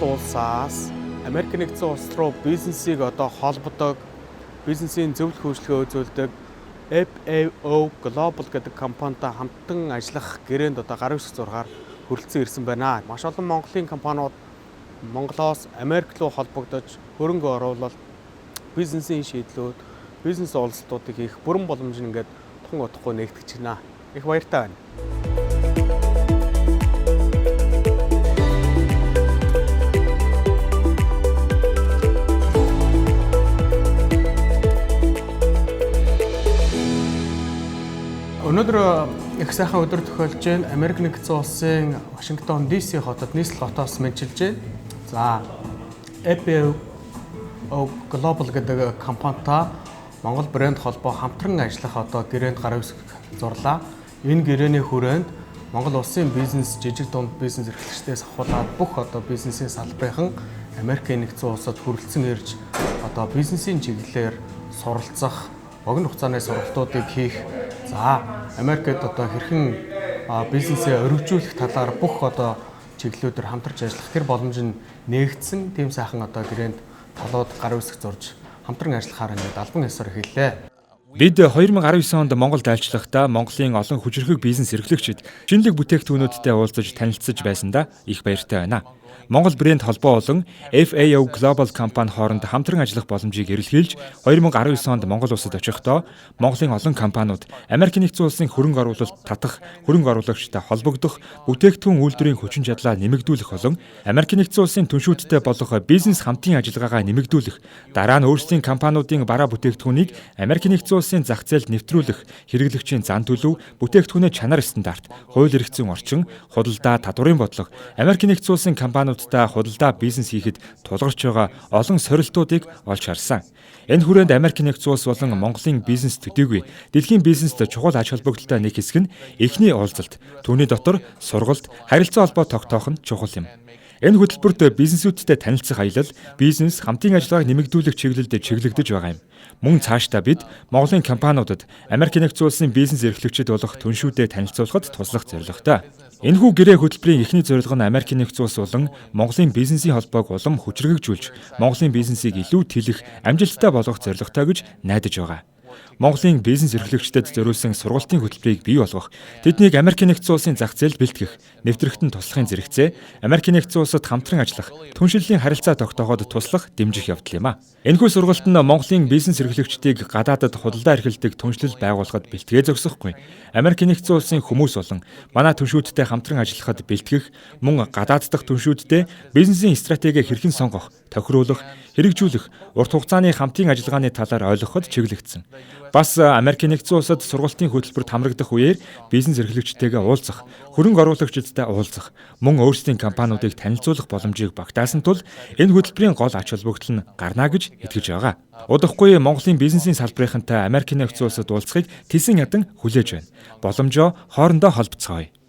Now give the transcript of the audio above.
улсаас Америк нэгдсэн улс руу бизнесийг одоо холбодог, бизнесийн зөвлөх хөдөлгөөн үзүүлдэг FAO Global гэдэг компанитай хамтан ажиллах гэрээнд одоо гарын үсэг зургаар хүрэлцэн ирсэн байна. Маш олон Монголын компаниуд Монголоос Америк руу холбогдож хөрөнгө оруулалт, бизнесийн шийдлүүд, бизнес уулзалтуудыг хийх бүрэн боломж нь ингээд тун удахгүй нэгтгэж байна. Их баяртай байна. Өнөөдөр их сайхан өдөр тохиолж байна. Америк нэгдсэн улсын Вашингтон DC хотод нийслэл хотоос мэдчилж байна. За, FAO Global гэдэг компанитай Монгол брэнд холбоо хамтран ажиллах одоо гэрээнд гарын үсэг зурлаа. Энэ гэрээний хүрээнд Монгол улсын бизнес, жижиг дунд бизнес эрхлэгчдээс ахуулаад бүх одоо бизнесийн салбарын Америк нэгдсэн улсад хүрэлцэн ирж одоо бизнесийн чиглэлээр суралцах, богино хугацааны сургалтуудыг хийх. За, Америкт одоо хэрхэн бизнесээ өргөжүүлэх талаар бүх одоо чиглэлүүдээр хамтарч ажиллах тэр боломж нь нээгдсэн. Тийм сайхан одоо гэрээнд талууд гарын үсэг зурж хамтран ажиллахаар ингээд албан ёсоор хэллээ. Бид 2019 онд Монголд айлчлахдаа Монголын олон хүчирхэг бизнес эрхлэгчид шинэлэг бүтээгдэхүүнүүдтэй уулзаж танилцсаж байсандаа их баяртай байна. Монгол брэнд холбоо болон FAO Global компани хооронд хамтран ажиллах боломжийг эрэлхийлж 2019 онд Монгол улсад очихдоо Монголын олон компаниуд Америк нэгдсэн улсын хөрөнгө оруулалт татах, хөрөнгө оруулагчтай холбогдох, бүтээгдэхүүн үйлдвэрийн хүчин чадлаа нэмэгдүүлэх болон Америк нэгдсэн улсын түншүүдтэй болох бизнес хамтын ажиллагаагаа нэмэгдүүлэх, дараа нь өөрсдийн компаниудын бараа бүтээгдэхүүнийг Америк нэгдсэн улсын зах зээлд нэвтрүүлэх, хэрэглэгчийн зан төлөв, бүтээгдэхүүнээ чанар стандарт, хууль эрх зүйн орчин, худалдаа, татварын бодлого, Америк нэгдсэн улсын компаниудтай худалдаа бизнес хийхэд тулгарч байгаа олон сорилтуудыг олж харсан. Энэ хүрээнд Америк нэгдсэн улс болон Монголын бизнес төдийгүй дэлхийн бизнест чухал ач холбогдолтой нэг хэсэг нь эхний уулзалт, түүний дотор сургалт, харилцаа холбоо тогтоох нь чухал юм. Энэ хөтөлбөрт бизнесүүдтэй танилцах аялал, бизнес хамтын ажиллагааг нэмэгдүүлэх чиглэлд чиглэгдэж байгаа юм. Мөн цаашдаа бид Монголын компаниудад Америк нэгдсэн улсын бизнес эрхлэгчид болох түншүүдэд танилцуулахад туслах зорилготой. Энэхүү гэрээ хөтөлбөрийн эхний зорилго нь Америк нэгдсэн улс болон Монголын бизнесийн холбоог улам хүчрхэгжүүлж, Монголын бизнесийг илүү тэлэх, амжилттай болгох зорилготой гэж найдаж байгаа. Монголын бизнес эрхлэгчдэд зориулсан сургалтын хөтөлбөрийг бий болгох, тэднийг Америк нэгдсэн улсын зах зээлд бэлтгэх, нэвтрэгтэн туслахын зэрэгцээ Америк нэгдсэн улсад хамтран ажиллах, түншлэлийн харилцаа тогтооход туслах дэмжих явдал юм а. Энэхүү сургалт нь Монголын бизнес эрхлэгчдийг гадаадад худалдаа эрхэлдэг түншлэл байгуулахад бэлтгээ зогсохгүй. Америк нэгдсэн улсын хүмүүс болон манай түншүүдтэй хамтран ажиллахад бэлтгэх, мөн гадаад дахь түншүүдтэй бизнесийн стратегийг хэрхэн сонгох, тохируулах, хэрэгжүүлэх, урт хугацааны хамтын ажиллагааны талаар ойлгоход чиглэгдсэн. Бас Америк нэгдсэн улсад сургалтын хөтөлбөрт хамрагдах үеэр бизнес эрхлэгчтэйгээ уулзах, хөрөнгө оруулагчдтай уулзах, мөн өөрсдийн компаниудыг танилцуулах боломжийг багтаасан тул энэ хөтөлбөрийн гол ач холбогдол нь гарна гэж итгэж байгаа. Удахгүй Монголын бизнесийн салбарынхантай Америк нэгдсэн улсад уулзахыг тэсэн ядан хүлээж байна. Боломжоо хоорондоо холбоцгоё.